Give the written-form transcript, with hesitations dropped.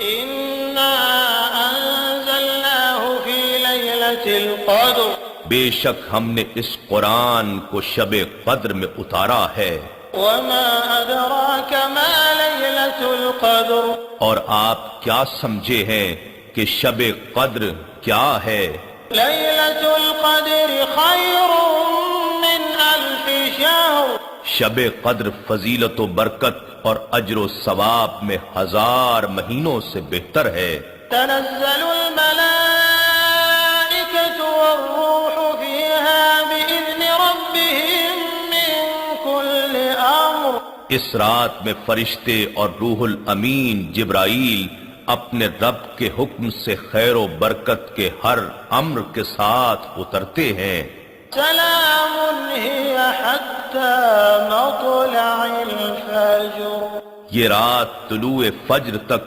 إنا أنزلناه في ليلة القدر بے شک ہم نے اس قرآن کو شب قدر میں اتارا ہے۔ وما أدراك ما ليلة القدر اور آپ کیا سمجھے ہیں کہ شب قدر کیا ہے؟ ليلة القدر خير من 1000 شهر شب قدر فضیلت و برکت اور اجر و ثواب میں 1000 مہینوں سے بہتر ہے۔ تنزل الملائكة والروح فيها بإذن ربهم من كل أمر اس رات میں فرشتے اور روح الامین جبرائیل اپنے رب کے حکم سے خیر و برکت کے ہر امر کے ساتھ اترتے ہیں۔ سلام هي حتى مطلع الفجر یہ رات طلوع فجر تک